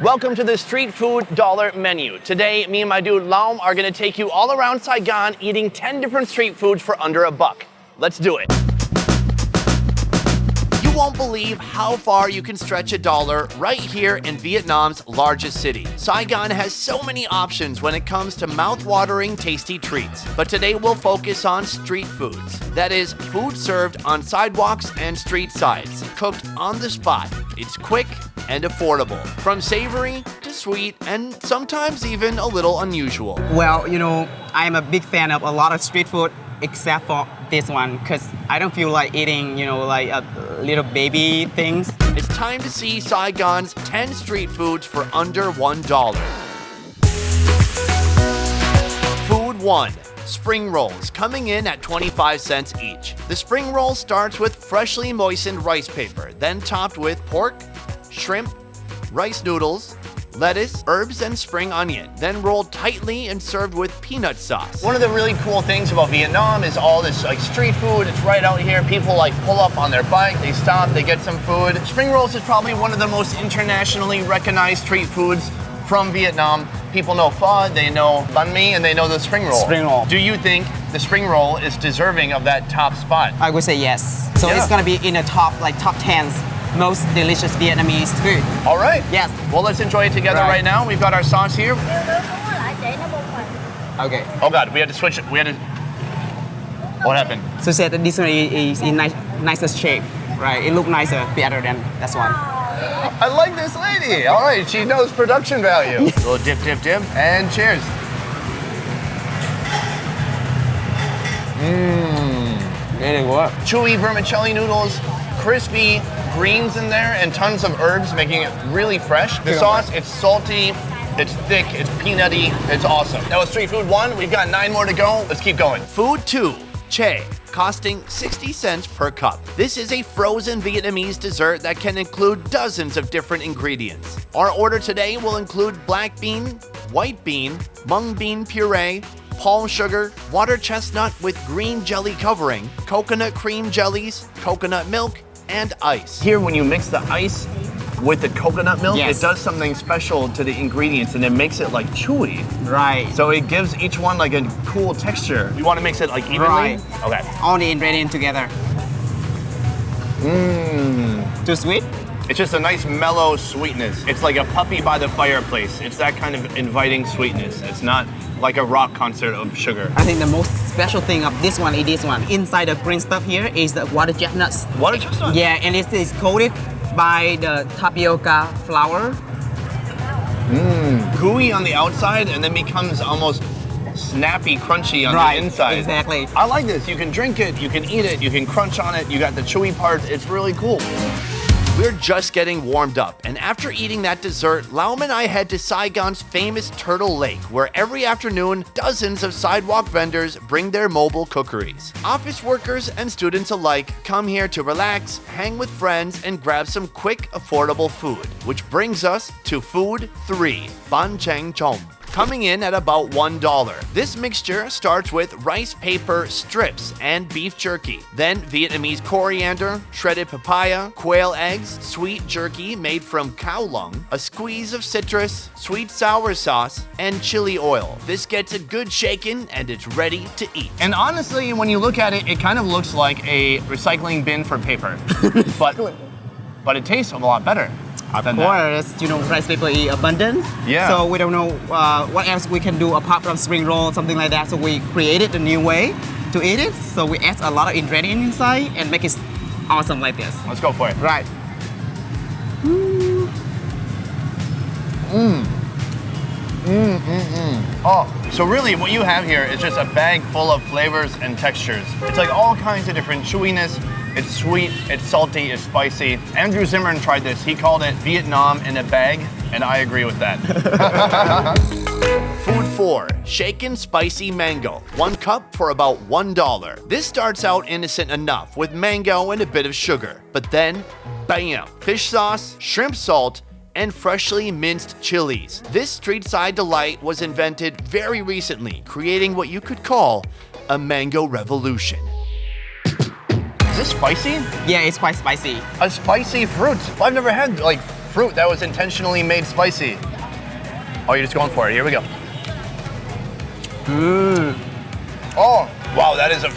Welcome to the Street Food Dollar Menu. Today, me and my dude Laum are gonna take you all around Saigon eating 10 different street foods for under $1. Let's do it. You won't believe how far you can stretch $1 right here in Vietnam's largest city. Saigon has so many options when it comes to mouth-watering, tasty treats. But today we'll focus on street foods. That is, food served on sidewalks and street sides, cooked on the spot. It's quick and affordable, from savory to sweet and sometimes even a little unusual. Well, I'm a big fan of a lot of street food except for this one because I don't feel like eating, like a little baby things. It's time to see Saigon's 10 street foods for under $1. Food 1. Spring rolls, coming in at 25 cents each. The spring roll starts with freshly moistened rice paper, then topped with pork, shrimp, rice noodles, lettuce, herbs, and spring onion, then rolled tightly and served with peanut sauce. One of the really cool things about Vietnam is all this street food. It's right out here. People pull up on their bike, they stop, they get some food. Spring rolls is probably one of the most internationally recognized street foods from Vietnam. People know pho, they know bánh mì, and they know the spring roll. Spring roll. Do you think the spring roll is deserving of that top spot? I would say yes. So It's gonna be in the top 10 most delicious Vietnamese food. All right. Yes. Well, let's enjoy it together right now. We've got our sauce here. Okay. Oh God, we had to switch it. What happened? So said that this one is in nicest shape, right? It looks nicer, better than that one. I like this lady. All right, she knows production value. A little dip, and cheers. Really good. Chewy vermicelli noodles, crispy greens in there, and tons of herbs, making it really fresh. The sauce, it's salty, it's thick, it's peanutty, it's awesome. That was street food 1. We've got 9 more to go. Let's keep going. Food 2, Che, costing 60 cents per cup. This is a frozen Vietnamese dessert that can include dozens of different ingredients. Our order today will include black bean, white bean, mung bean puree, palm sugar, water chestnut with green jelly covering, coconut cream jellies, coconut milk, and ice. Here, when you mix the ice with the coconut milk, It does something special to the ingredients and it makes it chewy. Right. So it gives each one a cool texture. You want to mix it evenly? Right. Okay. All the ingredients together. Too sweet? It's just a nice mellow sweetness. It's like a puppy by the fireplace. It's that kind of inviting sweetness. It's not like a rock concert of sugar. I think the most special thing of this one is this one. Inside the green stuff here is the water chestnuts. Water chestnuts? Yeah, and it is coated by the tapioca flour. Gooey on the outside and then becomes almost snappy, crunchy on the inside. Exactly. I like this. You can drink it, you can eat it, you can crunch on it. You got the chewy part. It's really cool. We're just getting warmed up, and after eating that dessert, Laum and I head to Saigon's famous Turtle Lake, where every afternoon, dozens of sidewalk vendors bring their mobile cookeries. Office workers and students alike come here to relax, hang with friends, and grab some quick, affordable food. Which brings us to Food 3, Bánh tráng. Coming in at about $1. This mixture starts with rice paper strips and beef jerky, then Vietnamese coriander, shredded papaya, quail eggs, sweet jerky made from cow lung, a squeeze of citrus, sweet sour sauce, and chili oil. This gets a good shaken and it's ready to eat. And honestly, when you look at it, it kind of looks like a recycling bin for paper. but it tastes a lot better. Of course, rice paper is abundant. Yeah. So we don't know what else we can do apart from spring roll, something like that. So we created a new way to eat it. So we add a lot of ingredients inside and make it awesome like this. Let's go for it. Right. Oh, so really what you have here is just a bag full of flavors and textures. It's all kinds of different chewiness. It's sweet, it's salty, it's spicy. Andrew Zimmern tried this. He called it Vietnam in a bag, and I agree with that. Food 4, shaken spicy mango. 1 cup for about $1. This starts out innocent enough with mango and a bit of sugar. But then, bam, fish sauce, shrimp salt, and freshly minced chilies. This street side delight was invented very recently, creating what you could call a mango revolution. Is this spicy? Yeah, it's quite spicy. A spicy fruit. I've never had fruit that was intentionally made spicy. Oh, you're just going for it. Here we go. Oh, wow, that is a...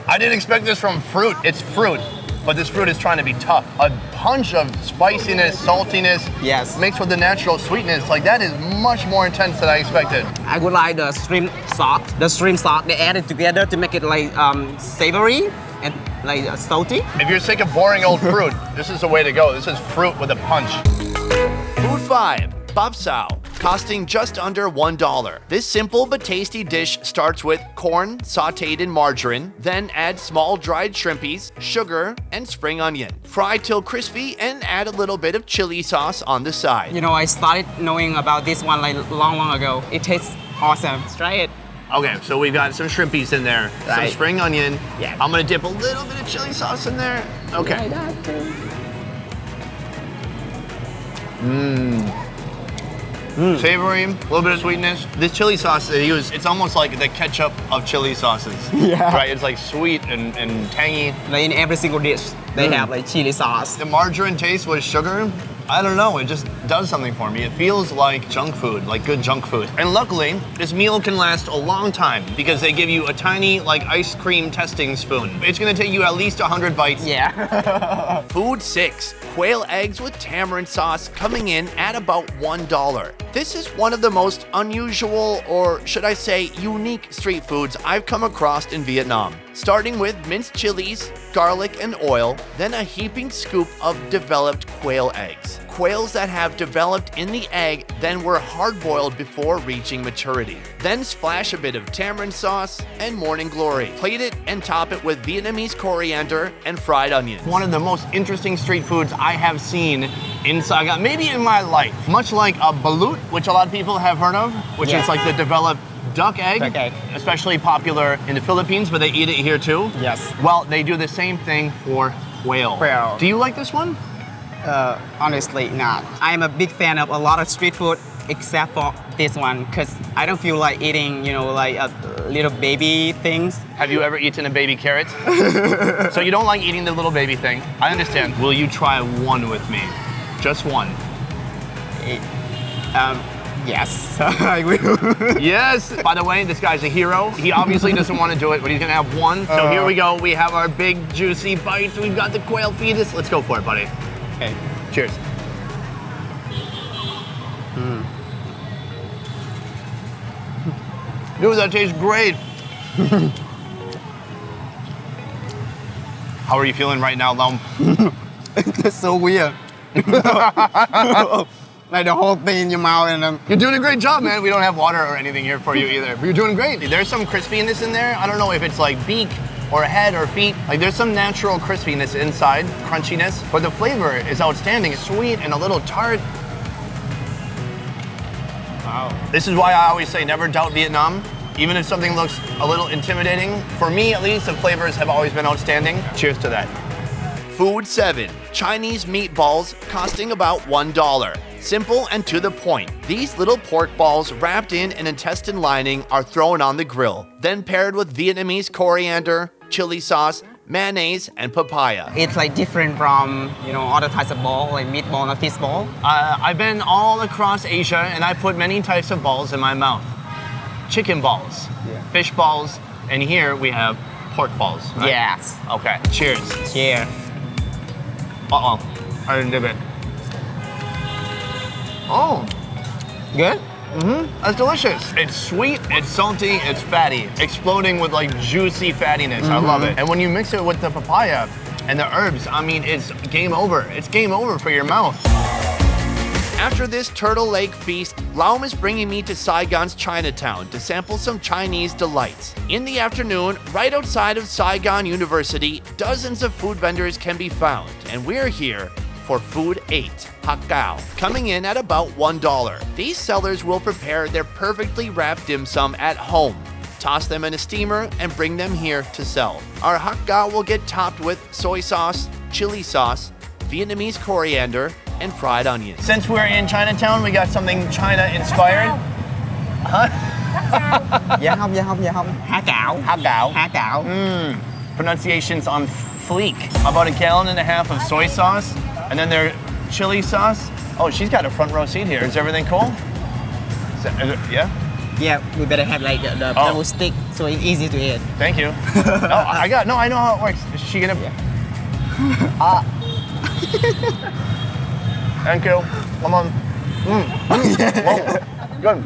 I didn't expect this from fruit. It's fruit, but this fruit is trying to be tough. A punch of spiciness, saltiness, Yes. mixed with the natural sweetness. Like, that is much more intense than I expected. I would like the shrimp sauce. The shrimp sauce, they add it together to make it like savory and like salty. If you're sick of boring old fruit, this is the way to go. This is fruit with a punch. Food 5, bap sao, costing just under $1. This simple but tasty dish starts with corn sauteed in margarine, then add small dried shrimpies, sugar, and spring onion. Fry till crispy and add a little bit of chili sauce on the side. You know, I started knowing about this one like long ago. It tastes awesome. Let's try it. Okay, so we've got some shrimpies in there, some Right. spring onion. Yeah. I'm gonna dip a little bit of chili sauce in there. Okay. Savory, a little bit of sweetness. This chili sauce they use, it's almost like the ketchup of chili sauces. Yeah. Right, it's like sweet and tangy. Like in every single dish, they have like chili sauce. The margarine taste with sugar, I don't know, it just does something for me. It feels like junk food, like good junk food. And luckily, this meal can last a long time because they give you a tiny like ice cream testing spoon. It's gonna take you at least 100 bites. Yeah. Food 6, quail eggs with tamarind sauce coming in at about $1. This is one of the most unusual, or should I say unique street foods I've come across in Vietnam. Starting with minced chilies, garlic, and oil, then a heaping scoop of developed quail eggs. Quails that have developed in the egg then were hard-boiled before reaching maturity. Then splash a bit of tamarind sauce and morning glory. Plate it and top it with Vietnamese coriander and fried onions. One of the most interesting street foods I have seen in Saigon, maybe in my life. Much like a balut, which a lot of people have heard of, which Yeah. is like the developed duck egg, Duck egg. especially popular in the Philippines, but they eat it here too. Yes. Well, they do the same thing for quail. Quail. Do you like this one? Honestly, not. I'm a big fan of a lot of street food except for this one because I don't feel like eating, you know, like little baby things. Have you ever eaten a baby carrot? So you don't like eating the little baby thing. I understand. Will you try one with me? Just one. Yes, I will. Yes. By the way, this guy's a hero. He obviously doesn't want to do it, but he's gonna have one. So here we go. We have our big juicy bites. We've got the quail fetus. Let's go for it, buddy. Okay. Cheers. Dude, that tastes great. How are you feeling right now, Lom? That's so weird. Like the whole thing in your mouth and You're doing a great job, man. We don't have water or anything here for you either. But you're doing great. There's some crispiness in there. I don't know if it's like beak or head or feet. Like there's some natural crispiness inside, crunchiness. But the flavor is outstanding. It's sweet and a little tart. wow. This is why I always say never doubt Vietnam. Even if something looks a little intimidating, for me at least, the flavors have always been outstanding. Cheers to that. Food 7, Chinese meatballs costing about $1. Simple and to the point. These little pork balls wrapped in an intestine lining are thrown on the grill, then paired with Vietnamese coriander, chili sauce, mayonnaise, and papaya. It's like different from, you know, other types of ball, like meatball and fish ball. I've been all across Asia and I put many types of balls in my mouth. Chicken balls, fish balls, and here we have pork balls. Right? Yes. Okay, cheers. Yeah. Uh-oh, I didn't dip it. Oh, Good? that's delicious. It's sweet, it's salty, it's fatty, exploding with like juicy fattiness. I love it. And when you mix it with the papaya and the herbs, I mean, it's game over. It's game over for your mouth. After this Turtle Lake feast, Laum is bringing me to Saigon's Chinatown to sample some Chinese delights. In the afternoon, right outside of Saigon University, dozens of food vendors can be found, and we're here for Food 8, Hak Gao, coming in at about $1. These sellers will prepare their perfectly wrapped dim sum at home, toss them in a steamer, and bring them here to sell. Our Hak Gao will get topped with soy sauce, chili sauce, Vietnamese coriander, and fried onions. Since we're in Chinatown, we got something China-inspired. Dạ không. Há cảo. Hak Gao. Há cảo. Pronunciation's on fleek. About 1.5 gallons of soy sauce, and then they're chili sauce. Oh, she's got a front row seat here. Is everything cool? Yeah? Yeah, we better have like the double stick so it's easy to eat. Thank you. I know how it works. Is she gonna? Thank you. Come on. Good.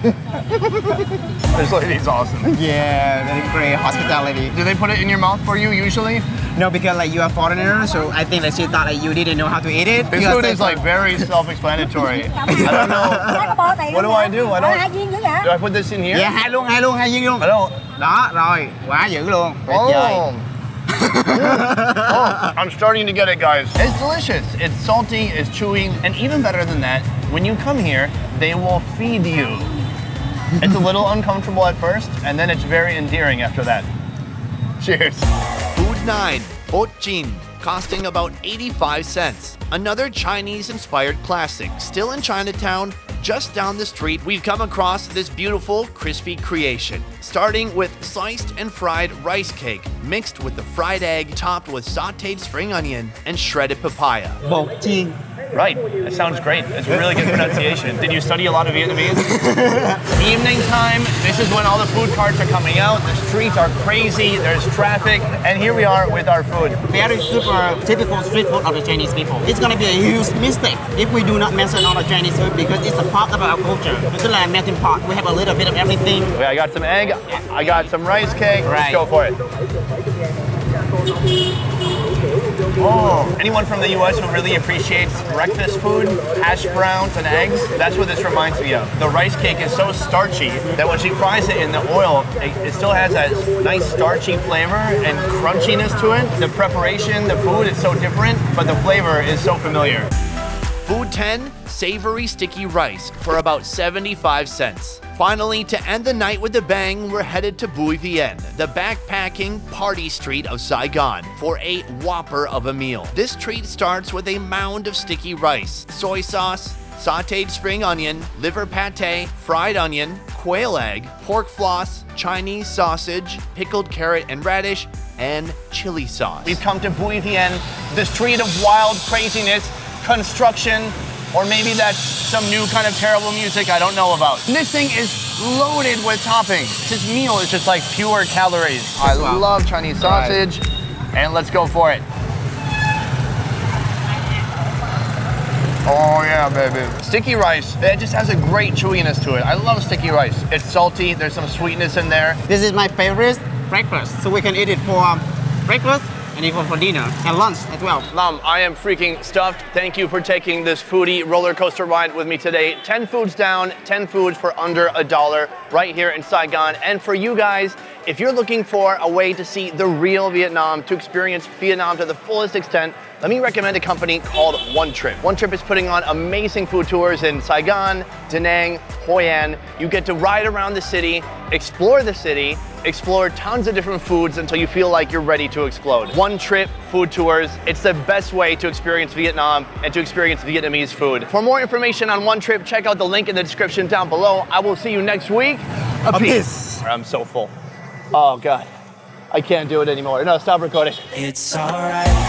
This lady's awesome. Yeah, very great hospitality. Do they put it in your mouth for you usually? No, because like you are foreigner, so I think that she thought like you didn't know how to eat it. This food is like very self-explanatory. I don't know. What do I do? Do I put this in here? Yeah, hai viên luôn. I don't. Đó, rồi, quá dữ luôn. Tuyệt vời. I'm starting to get it, guys. It's delicious. It's salty, it's chewy, and even better than that, when you come here, they will feed you. It's a little uncomfortable at first, and then it's very endearing after that. Cheers. Food 9, Bot Jin, costing about 85 cents. Another Chinese-inspired classic. Still in Chinatown, just down the street, we've come across this beautiful, crispy creation. Starting with sliced and fried rice cake, mixed with the fried egg, topped with sautéed spring onion and shredded papaya. Bột chiên. Right, that sounds great. It's really good pronunciation. Did you study a lot of Vietnamese? Evening time, this is when all the food carts are coming out. The streets are crazy, there's traffic, and here we are with our food. Very super typical street food of the Chinese people. It's gonna be a huge mistake if we do not mention all the Chinese food because it's a part of our culture. It's like a melting pot. We have a little bit of everything. Okay, I got some egg, I got some rice cake. Right. Let's go for it. Oh, anyone from the US who really appreciates breakfast food, hash browns and eggs, that's what this reminds me of. The rice cake is so starchy that when she fries it in the oil, it still has that nice starchy flavor and crunchiness to it. The preparation, the food is so different, but the flavor is so familiar. Food 10, savory sticky rice for about 75 cents. Finally, to end the night with a bang, we're headed to Bui Vien, the backpacking party street of Saigon, for a whopper of a meal. This treat starts with a mound of sticky rice, soy sauce, sautéed spring onion, liver pate, fried onion, quail egg, pork floss, Chinese sausage, pickled carrot and radish, and chili sauce. We've come to Bui Vien, the street of wild craziness, construction, or maybe that's some new kind of terrible music I don't know about. And this thing is loaded with toppings. This meal is just like pure calories. I love Chinese sausage, and let's go for it. Oh yeah, baby. Sticky rice, it just has a great chewiness to it. I love sticky rice. It's salty, there's some sweetness in there. This is my favorite breakfast, so we can eat it for breakfast and even for dinner and lunch as well. Lam, I am freaking stuffed. Thank you for taking this foodie roller coaster ride with me today. 10 foods down, 10 foods for under $1 right here in Saigon. And for you guys, if you're looking for a way to see the real Vietnam, to experience Vietnam to the fullest extent, let me recommend a company called One Trip. One Trip is putting on amazing food tours in Saigon, Da Nang, Hoi An. You get to ride around the city, explore tons of different foods until you feel like you're ready to explode. One Trip food tours, it's the best way to experience Vietnam and to experience Vietnamese food. For more information on One Trip, check out the link in the description down below. I will see you next week. Peace. I'm so full. Oh God, I can't do it anymore. No, stop recording. It's alright.